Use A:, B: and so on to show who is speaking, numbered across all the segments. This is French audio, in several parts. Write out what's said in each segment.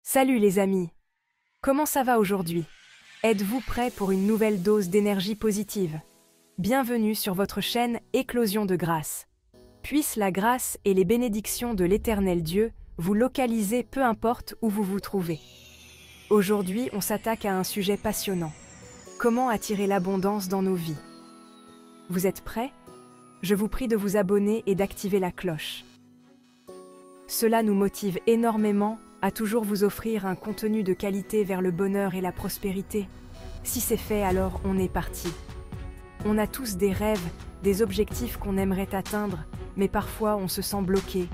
A: Salut les amis! Comment ça va aujourd'hui? Êtes-vous prêts pour une nouvelle dose d'énergie positive? Bienvenue sur votre chaîne Éclosion de grâce. Puisse la grâce et les bénédictions de l'Éternel Dieu vous localiser peu importe où vous vous trouvez. Aujourd'hui, on s'attaque à un sujet passionnant. Comment attirer l'abondance dans nos vies? Vous êtes prêts? Je vous prie de vous abonner et d'activer la cloche. Cela nous motive énormément à toujours vous offrir un contenu de qualité vers le bonheur et la prospérité. Si c'est fait, alors on est parti. On a tous des rêves, des objectifs qu'on aimerait atteindre, mais parfois on se sent bloqué.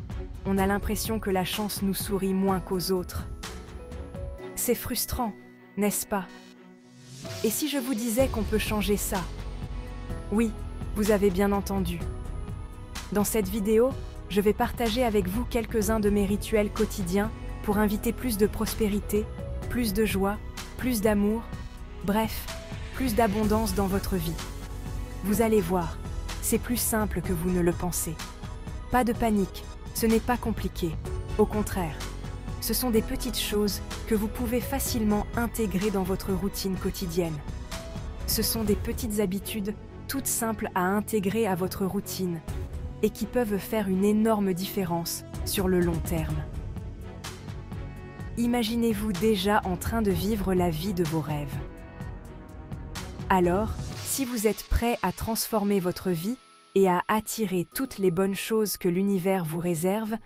A: On a l'impression que la chance nous sourit moins qu'aux autres. C'est frustrant, n'est-ce pas? Et si je vous disais qu'on peut changer ça? Oui, vous avez bien entendu. Dans cette vidéo, je vais partager avec vous quelques-uns de mes rituels quotidiens pour inviter plus de prospérité, plus de joie, plus d'amour, bref, plus d'abondance dans votre vie. Vous allez voir, c'est plus simple que vous ne le pensez. Pas de panique, ce n'est pas compliqué. Au contraire, ce sont des petites choses que vous pouvez facilement intégrer dans votre routine quotidienne. Ce sont des petites habitudes toutes simples à intégrer à votre routine et qui peuvent faire une énorme différence sur le long terme. Imaginez-vous déjà en train de vivre la vie de vos rêves. Alors, si vous êtes prêt à transformer votre vie et à attirer toutes les bonnes choses que l'univers vous réserve,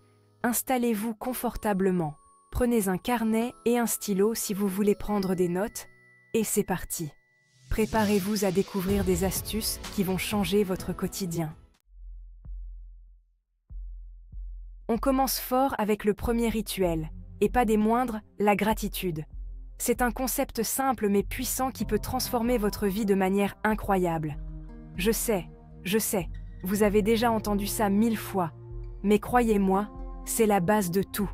A: installez-vous confortablement, prenez un carnet et un stylo si vous voulez prendre des notes, et c'est parti. Préparez-vous à découvrir des astuces qui vont changer votre quotidien. On commence fort avec le premier rituel, et pas des moindres, la gratitude. C'est un concept simple mais puissant qui peut transformer votre vie de manière incroyable. Je sais, vous avez déjà entendu ça 1000 fois, mais croyez-moi, c'est la base de tout.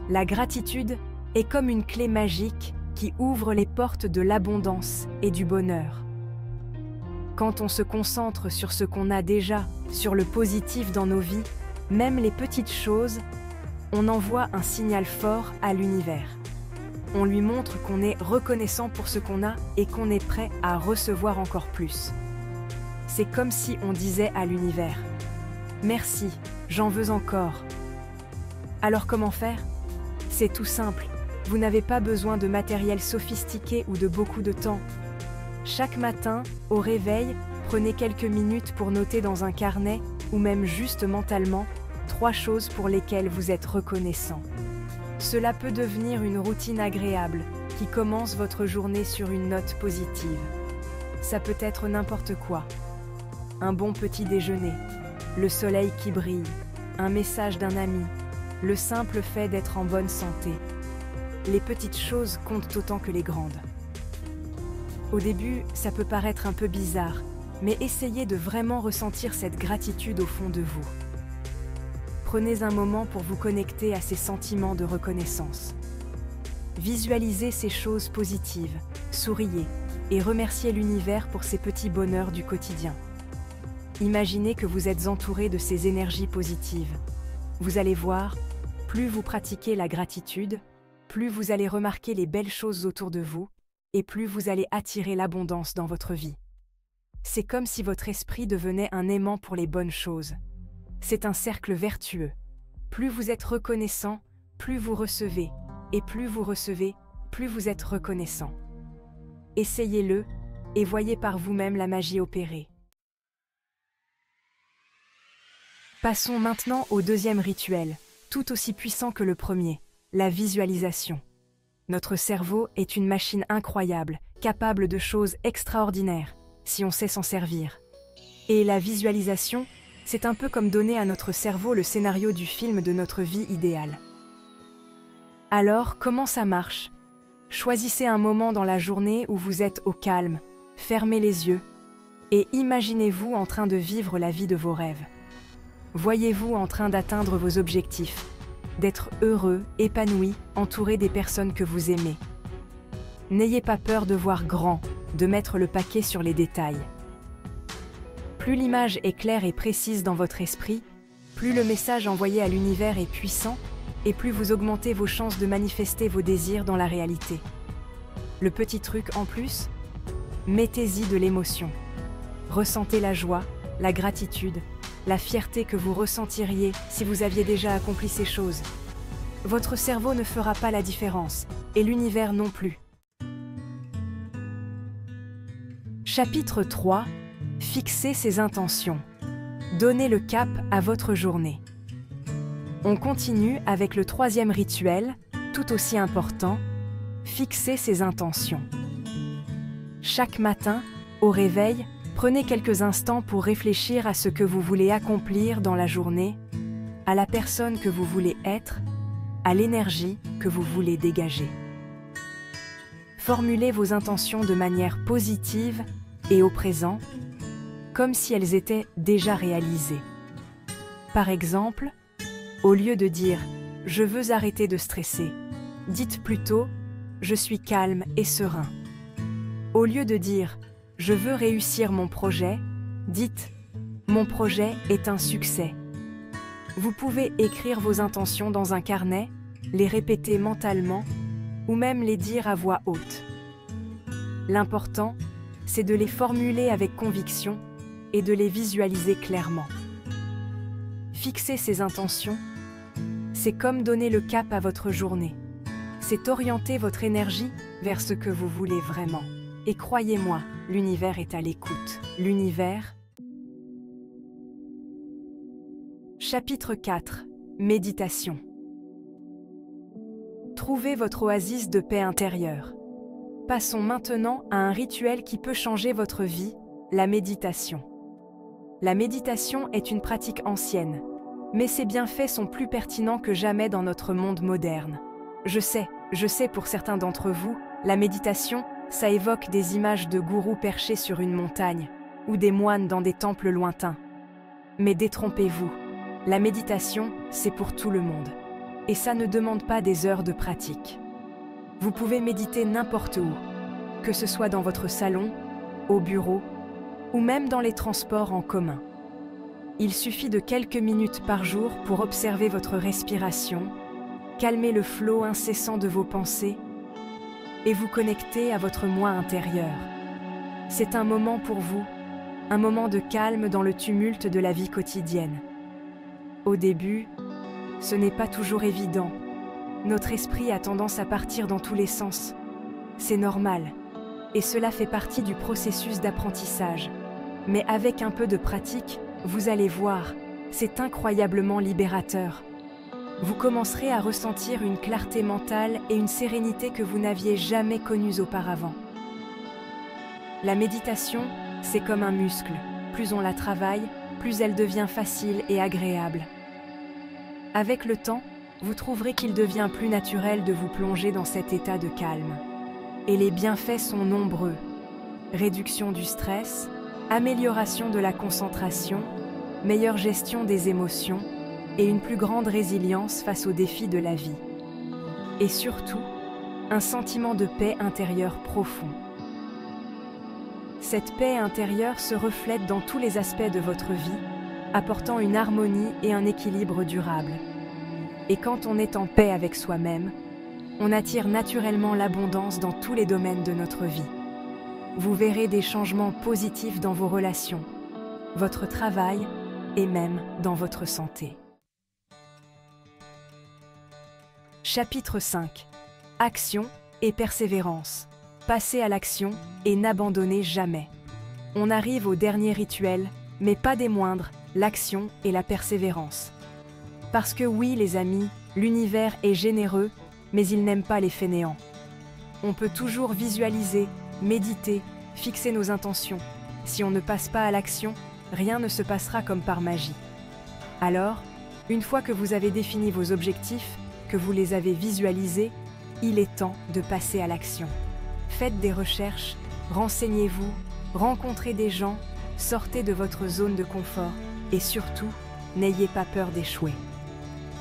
A: La gratitude est comme une clé magique qui ouvre les portes de l'abondance et du bonheur. Quand on se concentre sur ce qu'on a déjà, sur le positif dans nos vies, même les petites choses, on envoie un signal fort à l'univers. On lui montre qu'on est reconnaissant pour ce qu'on a et qu'on est prêt à recevoir encore plus. C'est comme si on disait à l'univers « Merci, j'en veux encore ». Alors comment faire? C'est tout simple, vous n'avez pas besoin de matériel sophistiqué ou de beaucoup de temps. Chaque matin, au réveil, prenez quelques minutes pour noter dans un carnet, ou même juste mentalement, 3 choses pour lesquelles vous êtes reconnaissant. Cela peut devenir une routine agréable qui commence votre journée sur une note positive. Ça peut être n'importe quoi. Un bon petit déjeuner, le soleil qui brille, un message d'un ami, le simple fait d'être en bonne santé. Les petites choses comptent autant que les grandes. Au début, ça peut paraître un peu bizarre, mais essayez de vraiment ressentir cette gratitude au fond de vous. Prenez un moment pour vous connecter à ces sentiments de reconnaissance. Visualisez ces choses positives, souriez et remerciez l'univers pour ces petits bonheurs du quotidien. Imaginez que vous êtes entouré de ces énergies positives. Vous allez voir, plus vous pratiquez la gratitude, plus vous allez remarquer les belles choses autour de vous et plus vous allez attirer l'abondance dans votre vie. C'est comme si votre esprit devenait un aimant pour les bonnes choses. C'est un cercle vertueux. Plus vous êtes reconnaissant, plus vous recevez, et plus vous recevez, plus vous êtes reconnaissant. Essayez-le, et voyez par vous-même la magie opérer. Passons maintenant au deuxième rituel, tout aussi puissant que le premier, la visualisation. Notre cerveau est une machine incroyable, capable de choses extraordinaires, si on sait s'en servir. Et la visualisation, c'est un peu comme donner à notre cerveau le scénario du film de notre vie idéale. Alors, comment ça marche? Choisissez un moment dans la journée où vous êtes au calme, fermez les yeux et imaginez-vous en train de vivre la vie de vos rêves. Voyez-vous en train d'atteindre vos objectifs, d'être heureux, épanoui, entouré des personnes que vous aimez. N'ayez pas peur de voir grand, de mettre le paquet sur les détails. Plus l'image est claire et précise dans votre esprit, plus le message envoyé à l'univers est puissant et plus vous augmentez vos chances de manifester vos désirs dans la réalité. Le petit truc en plus, mettez-y de l'émotion. Ressentez la joie, la gratitude, la fierté que vous ressentiriez si vous aviez déjà accompli ces choses. Votre cerveau ne fera pas la différence, et l'univers non plus. Chapitre 3. Fixez ses intentions. Donnez le cap à votre journée. On continue avec le troisième rituel, tout aussi important, fixer ses intentions. Chaque matin, au réveil, prenez quelques instants pour réfléchir à ce que vous voulez accomplir dans la journée, à la personne que vous voulez être, à l'énergie que vous voulez dégager. Formulez vos intentions de manière positive et au présent, comme si elles étaient déjà réalisées. Par exemple, au lieu de dire « je veux arrêter de stresser », dites plutôt « je suis calme et serein ». Au lieu de dire « je veux réussir mon projet », dites « mon projet est un succès ». Vous pouvez écrire vos intentions dans un carnet, les répéter mentalement ou même les dire à voix haute. L'important, c'est de les formuler avec conviction et de les visualiser clairement. Fixer ces intentions, c'est comme donner le cap à votre journée. C'est orienter votre énergie vers ce que vous voulez vraiment. Et croyez-moi, l'univers est à l'écoute. L'univers. Chapitre 4. Méditation. Trouvez votre oasis de paix intérieure. Passons maintenant à un rituel qui peut changer votre vie, la méditation. La méditation est une pratique ancienne, mais ses bienfaits sont plus pertinents que jamais dans notre monde moderne. Je sais pour certains d'entre vous, la méditation, ça évoque des images de gourous perchés sur une montagne, ou des moines dans des temples lointains. Mais détrompez-vous, la méditation, c'est pour tout le monde. Et ça ne demande pas des heures de pratique. Vous pouvez méditer n'importe où, que ce soit dans votre salon, au bureau, ou même dans les transports en commun. Il suffit de quelques minutes par jour pour observer votre respiration, calmer le flot incessant de vos pensées et vous connecter à votre moi intérieur. C'est un moment pour vous, un moment de calme dans le tumulte de la vie quotidienne. Au début, ce n'est pas toujours évident. Notre esprit a tendance à partir dans tous les sens. C'est normal, et cela fait partie du processus d'apprentissage. Mais avec un peu de pratique, vous allez voir, c'est incroyablement libérateur. Vous commencerez à ressentir une clarté mentale et une sérénité que vous n'aviez jamais connues auparavant. La méditation, c'est comme un muscle. Plus on la travaille, plus elle devient facile et agréable. Avec le temps, vous trouverez qu'il devient plus naturel de vous plonger dans cet état de calme. Et les bienfaits sont nombreux. Réduction du stress, amélioration de la concentration, meilleure gestion des émotions et une plus grande résilience face aux défis de la vie. Et surtout, un sentiment de paix intérieure profond. Cette paix intérieure se reflète dans tous les aspects de votre vie, apportant une harmonie et un équilibre durable. Et quand on est en paix avec soi-même, on attire naturellement l'abondance dans tous les domaines de notre vie. Vous verrez des changements positifs dans vos relations, votre travail et même dans votre santé. Chapitre 5. Action et persévérance. Passez à l'action et n'abandonnez jamais. On arrive au dernier rituel, mais pas des moindres, l'action et la persévérance. Parce que oui, les amis, l'univers est généreux, mais il n'aime pas les fainéants. On peut toujours visualiser, méditer, fixer nos intentions. Si on ne passe pas à l'action, rien ne se passera comme par magie. Alors, une fois que vous avez défini vos objectifs, que vous les avez visualisés, il est temps de passer à l'action. Faites des recherches, renseignez-vous, rencontrez des gens, sortez de votre zone de confort et surtout, n'ayez pas peur d'échouer.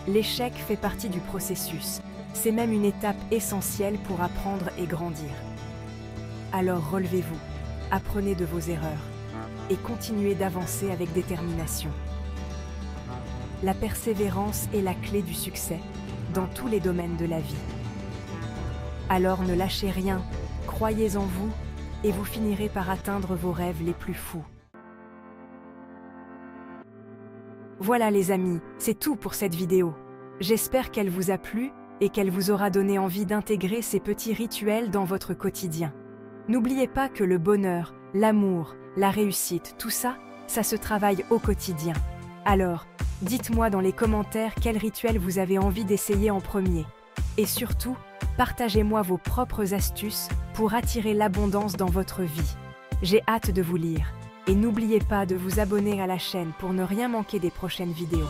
A: L'échec fait partie du processus. C'est même une étape essentielle pour apprendre et grandir. Alors relevez-vous, apprenez de vos erreurs et continuez d'avancer avec détermination. La persévérance est la clé du succès. dans tous les domaines de la vie. Alors ne lâchez rien, croyez en vous, et vous finirez par atteindre vos rêves les plus fous. Voilà les amis, c'est tout pour cette vidéo. J'espère qu'elle vous a plu et qu'elle vous aura donné envie d'intégrer ces petits rituels dans votre quotidien. N'oubliez pas que le bonheur, l'amour, la réussite, tout ça, ça se travaille au quotidien. Alors, dites-moi dans les commentaires quel rituel vous avez envie d'essayer en premier. Et surtout, partagez-moi vos propres astuces pour attirer l'abondance dans votre vie. J'ai hâte de vous lire. Et n'oubliez pas de vous abonner à la chaîne pour ne rien manquer des prochaines vidéos.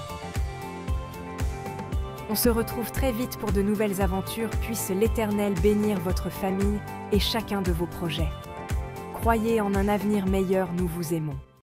A: On se retrouve très vite pour de nouvelles aventures, puisse l'Éternel bénir votre famille et chacun de vos projets. Croyez en un avenir meilleur, nous vous aimons.